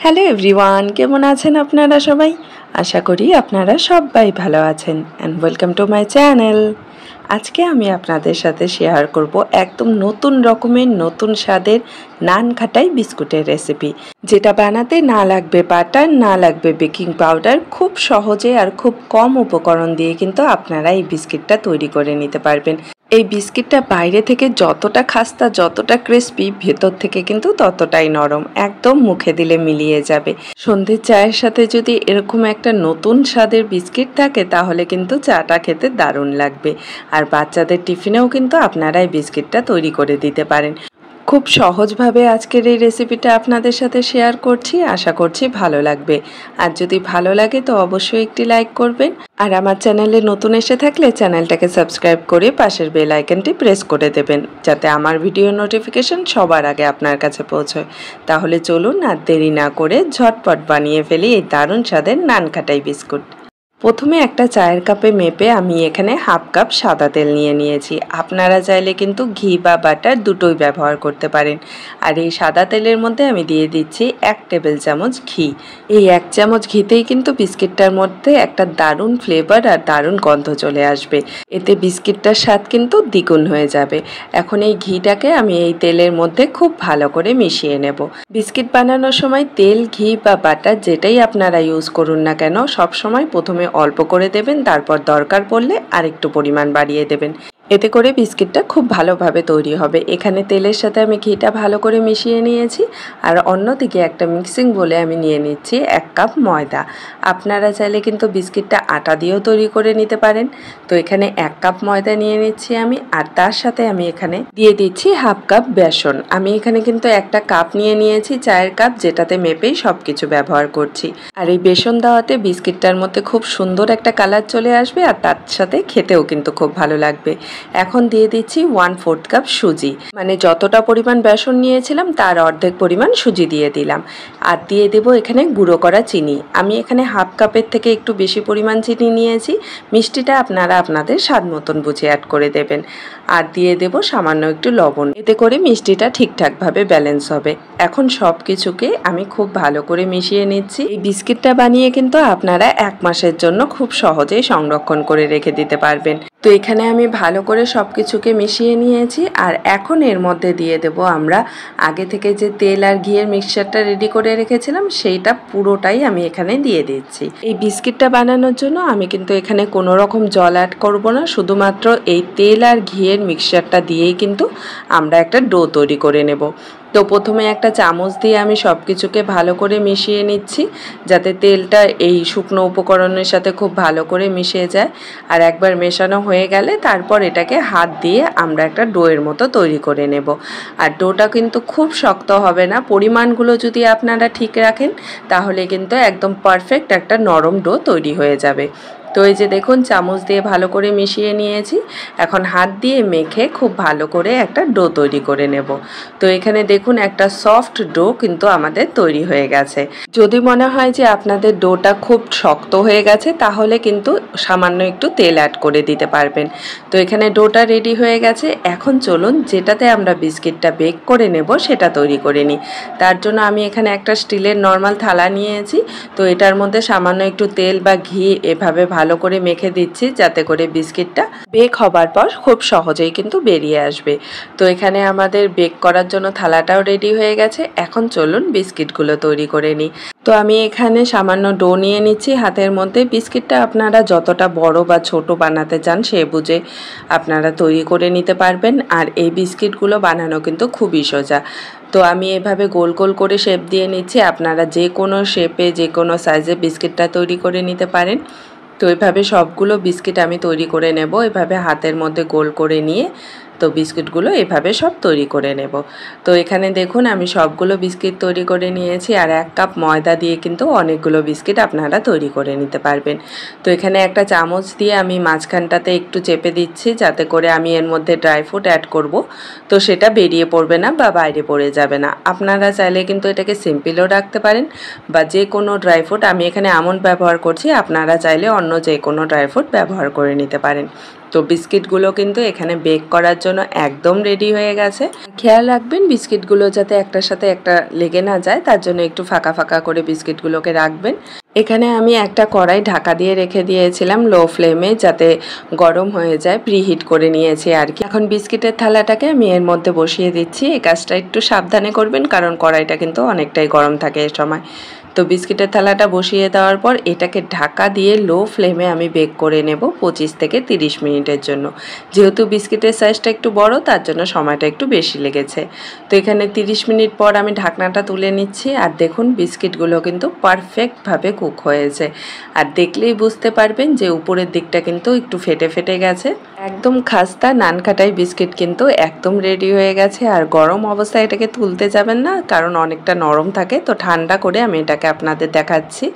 Hello everyone, কেমন আছেন আপনারা সবাই? আশা করি আপনারা সবাই ভালো আছেন and welcome to my channel. আজকে আমি আপনাদের সাথে শেয়ার করব একদম নতুন রকমের নতুন স্বাদের নান খাটাই বিস্কুটের রেসিপি, যেটা বানাতে না লাগবে বাটার, না লাগবে বেকিং পাউডার। খুব সহজে আর খুব কম উপকরণ দিয়ে কিন্তু আপনারা এই বিস্কিটটা তৈরি করে নিতে পারবেন। এই বিস্কিটটা বাইরে থেকে যতটা খাস্তা, যতটা ক্রিস্পি, ভেতর থেকে কিন্তু ততটাই নরম, একদম মুখে দিলে মিলিয়ে যাবে। সন্ধ্যের চায়ের সাথে যদি এরকম একটা নতুন স্বাদের বিস্কিট থাকে তাহলে কিন্তু চাটা খেতে দারুণ লাগবে। আর বাচ্চাদের টিফিনেও কিন্তু আপনারা এই বিস্কিটটা তৈরি করে দিতে পারেন। খুব সহজভাবে আজকের এই রেসিপিটা আপনাদের সাথে শেয়ার করছি, আশা করছি ভালো লাগবে। আর যদি ভালো লাগে তো অবশ্যই একটি লাইক করবেন, আর আমার চ্যানেলে নতুন এসে থাকলে চ্যানেলটাকে সাবস্ক্রাইব করে পাশের বেল আইকনটি প্রেস করে দেবেন, যাতে আমার ভিডিও নোটিফিকেশন সবার আগে আপনার কাছে পৌঁছয়। তাহলে চলুন আর দেরি না করে ঝটপট বানিয়ে ফেলি এই দারুণ স্বাদের নান খাটাই বিস্কুট। প্রথমে একটা চায়ের কাপে মেপে আমি এখানে হাফ কাপ সাদা তেল নিয়েছি। আপনারা চাইলে কিন্তু ঘি বা বাটার দুটোই ব্যবহার করতে পারেন। আর এই সাদা তেলের মধ্যে আমি দিয়ে দিচ্ছি 1 টেবিল চামচ ঘি। এই 1 চামচ ঘিতেই কিন্তু বিস্কিটটার মধ্যে একটা দারুণ ফ্লেভার আর দারুণ গন্ধ চলে আসবে। এতে বিস্কিটটার স্বাদ কিন্তু দ্বিগুণ হয়ে যাবে। এখন এই ঘিটাকে আমি এই তেলের মধ্যে খুব ভালো করে মিশিয়ে নেব। বিস্কিট বানানোর সময় তেল, ঘি বা বাটার যেটাই আপনারা ইউজ করুন না কেন, সবসময় প্রথমে অল্প করে দেবেন, তারপর দরকার পড়লে আরেকটু পরিমাণ বাড়িয়ে দেবেন। এতে করে বিস্কিটটা খুব ভালোভাবে তৈরি হবে। এখানে তেলের সাথে আমি ঘিটা ভালো করে মিশিয়ে নিয়েছি, আর অন্যদিকে একটা মিক্সিং বলে আমি নিয়ে নিচ্ছি 1 কাপ ময়দা। আপনারা চাইলে কিন্তু বিস্কিটটা আটা দিয়েও তৈরি করে নিতে পারেন। তো এখানে 1 কাপ ময়দা নিয়ে নিচ্ছি আমি, আর তার সাথে আমি এখানে দিয়ে দিচ্ছি হাফ কাপ বেসন। আমি এখানে কিন্তু একটা কাপ নিয়েছি, চায়ের কাপ, যেটাতে মেপেই সব কিছু ব্যবহার করছি। আর এই বেসন দেওয়াতে বিস্কিটটার মধ্যে খুব সুন্দর একটা কালার চলে আসবে, আর তার সাথে খেতেও কিন্তু খুব ভালো লাগবে। এখন দিয়ে দিচ্ছি 1/4 কাপ সুজি, মানে যতটা পরিমাণ বেসন নিয়েছিলাম তার অর্ধেক পরিমাণ সুজি দিয়ে দিলাম। আর দিয়ে দেবো এখানে গুঁড়ো করা চিনি। আমি এখানে হাফ কাপের থেকে একটু বেশি পরিমাণ চিনি নিয়েছি। মিষ্টিটা আপনারা আপনাদের স্বাদ মতন বুঝে অ্যাড করে দেবেন। আর দিয়ে দেবো সামান্য একটু লবণ, এতে করে মিষ্টিটা ঠিকঠাকভাবে ব্যালেন্স হবে। এখন সব কিছুকে আমি খুব ভালো করে মিশিয়ে নিচ্ছি। এই বিস্কিটটা বানিয়ে কিন্তু আপনারা 1 মাসের জন্য খুব সহজেই সংরক্ষণ করে রেখে দিতে পারবেন। তো এখানে আমি ভালো করে সব কিছুকে মিশিয়ে নিয়েছি, আর এখন এর মধ্যে দিয়ে দেব আমরা আগে থেকে যে তেল আর ঘিয়ের মিক্সচারটা রেডি করে রেখেছিলাম, সেইটা পুরোটাই আমি এখানে দিয়ে দিচ্ছি। এই বিস্কিটটা বানানোর জন্য আমি কিন্তু এখানে কোনো রকম জল অ্যাড করব না, শুধুমাত্র এই তেল আর ঘিয়ের মিক্সচারটা দিয়েই কিন্তু আমরা একটা ডো তৈরি করে নেব। তো প্রথমে একটা চামচ দিয়ে আমি সব কিছুকে ভালো করে মিশিয়ে নিচ্ছি, যাতে তেলটা এই শুকনো উপকরণের সাথে খুব ভালো করে মিশে যায়। আর একবার মেশানো হয়ে গেলে তারপর এটাকে হাত দিয়ে আমরা একটা ডোয়ের মতো তৈরি করে নেব। আর ডোটা কিন্তু খুব শক্ত হবে না, পরিমাণগুলো যদি আপনারা ঠিক রাখেন তাহলে কিন্তু একদম পারফেক্ট একটা নরম ডো তৈরি হয়ে যাবে। তো এই যে দেখুন, চামচ দিয়ে ভালো করে মিশিয়ে নিয়েছি। এখন হাত দিয়ে মেখে খুব ভালো করে একটা ডো তৈরি করে নেব। তো এখানে দেখুন একটা সফট ডো কিন্তু আমাদের তৈরি হয়ে গেছে। যদি মনে হয় যে আপনাদের ডোটা খুব শক্ত হয়ে গেছে তাহলে কিন্তু সামান্য একটু তেল অ্যাড করে দিতে পারবেন। তো এখানে ডোটা রেডি হয়ে গেছে। এখন চলুন যেটাতে আমরা বিস্কিটটা বেক করে নেব সেটা তৈরি করে নিই। তার জন্য আমি এখানে একটা স্টিলের নর্মাল থালা নিয়েছি। তো এটার মধ্যে সামান্য একটু তেল বা ঘি এভাবে ভালো করে মেখে দিচ্ছি, যাতে করে বিস্কিটটা বেক হবার পর খুব সহজেই কিন্তু বেরিয়ে আসবে। তো এখানে আমাদের বেক করার জন্য থালাটাও রেডি হয়ে গেছে। এখন চলুন বিস্কিটগুলো তৈরি করে নিই। তো আমি এখানে সামান্য ডো নিয়ে নিচ্ছি হাতের মধ্যে। বিস্কিটটা আপনারা যতটা বড় বা ছোট বানাতে চান সে বুঝে আপনারা তৈরি করে নিতে পারবেন। আর এই বিস্কিটগুলো বানানো কিন্তু খুবই সোজা। তো আমি এভাবে গোল গোল করে শেপ দিয়ে নিচ্ছি। আপনারা যে কোনো শেপে যে কোনো সাইজে বিস্কিটটা তৈরি করে নিতে পারেন। তো এভাবে সবগুলো বিস্কিট আমি তৈরি করে নেব, এভাবে হাতের মধ্যে গোল করে নিয়ে। তো বিস্কিটগুলো এভাবে সব তৈরি করে নেব। তো এখানে দেখুন আমি সবগুলো বিস্কিট তৈরি করে নিয়েছি, আর 1 কাপ ময়দা দিয়ে কিন্তু অনেকগুলো বিস্কিট আপনারা তৈরি করে নিতে পারবেন। তো এখানে একটা চামচ দিয়ে আমি মাঝখানটাতে একটু চেপে দিচ্ছি, যাতে করে আমি এর মধ্যে ড্রাই ফ্রুট অ্যাড করব তো সেটা বেরিয়ে পড়বে না বা বাইরে পড়ে যাবে না। আপনারা চাইলে কিন্তু এটাকে সিম্পলও রাখতে পারেন, বা যে কোনো ড্রাই ফ্রুট, আমি এখানে আমন্ড ব্যবহার করছি, আপনারা চাইলে অন্য যে কোনো ড্রাই ফ্রুট ব্যবহার করে নিতে পারেন। তো বিস্কিটগুলো কিন্তু এখানে বেক করার জন্য একদম রেডি হয়ে গেছে। খেয়াল রাখবেন বিস্কিটগুলো যাতে একটার সাথে একটা লেগে না যায়, তার জন্য একটু ফাঁকা ফাঁকা করে বিস্কিটগুলোকে রাখবেন। এখানে আমি একটা কড়াই ঢাকা দিয়ে রেখে দিয়েছিলাম লো ফ্লেমে, যাতে গরম হয়ে যায়, প্রিহিট করে নিয়েছি আর কি। এখন বিস্কিটের থালাটাকে আমি এর মধ্যে বসিয়ে দিচ্ছি। এই কাজটা একটু সাবধানে করবেন, কারণ কড়াইটা কিন্তু অনেকটাই গরম থাকে এ সময়। তো বিস্কিটের থালাটা বসিয়ে দেওয়ার পর এটাকে ঢাকা দিয়ে লো ফ্লেমে আমি বেক করে নেব 25 থেকে 30 মিনিটের জন্য। যেহেতু বিস্কিটের সাইজটা একটু বড়, তার জন্য সময়টা একটু বেশি লেগেছে। তো এখানে 30 মিনিট পর আমি ঢাকনাটা তুলে নিচ্ছি, আর দেখুন বিস্কিটগুলো কিন্তু পারফেক্টভাবে কুক হয়েছে। আর দেখলেই বুঝতে পারবেন যে উপরের দিকটা কিন্তু একটু ফেটে ফেটে গেছে। একদম খাস্তা নানকাটাই বিস্কিট কিন্তু একদম রেডি হয়ে গেছে। আর গরম অবস্থায় এটাকে তুলতে যাবেন না, কারণ অনেকটা নরম থাকে। তো ঠান্ডা করে আমি এটাকে আপনাদের দেখাচ্ছি।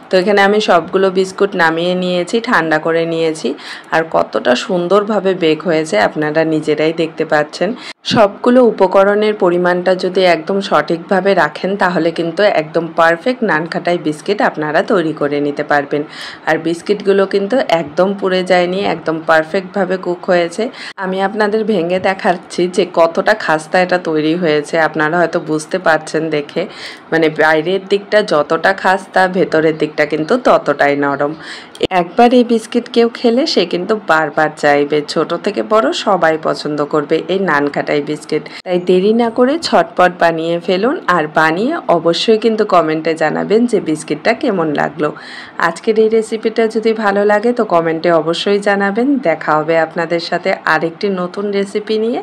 তো এখানে আমি সবগুলো বিস্কুট নামিয়ে নিয়েছি, ঠান্ডা করে নিয়েছি। আর কতটা সুন্দরভাবে বেক হয়েছে আপনারা নিজেরাই দেখতে পাচ্ছেন। সবগুলো উপকরণের পরিমাণটা যদি একদম সঠিকভাবে রাখেন, তাহলে কিন্তু একদম পারফেক্ট নানকাটাই বিস্কিট আপনারা তৈরি করে নিতে পারবেন। আর বিস্কিটগুলো কিন্তু একদম পুড়ে যায়নি, একদম পারফেক্টভাবে কুক হয়েছে। আমি আপনাদের ভেঙে দেখাচ্ছি যে কতটা খাস্তা এটা তৈরি হয়েছে। আপনারা হয়তো বুঝতে পারছেন দেখে, মানে বাইরের দিকটা যতটা খাস্তা, ভেতরের দিকটা কিন্তু ততটাই নরম। একবার এই বিস্কিট কেউ খেলে সে কিন্তু বারবার চাইবে। ছোট থেকে বড় সবাই পছন্দ করবে এই নানকাটাই বিস্কিট। তাই দেরি না করে ছটপট বানিয়ে ফেলুন, আর বানিয়ে অবশ্যই কিন্তু কমেন্টে জানাবেন যে বিস্কিটটা কেমন লাগলো। আজকের এই রেসিপিটা যদি ভালো লাগে তো কমেন্টে অবশ্যই জানাবেন। দেখা হবে আপনাদের সাথে আরেকটি নতুন রেসিপি নিয়ে।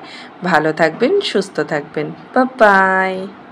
ভালো থাকবেন, সুস্থ থাকবেন। Bye bye.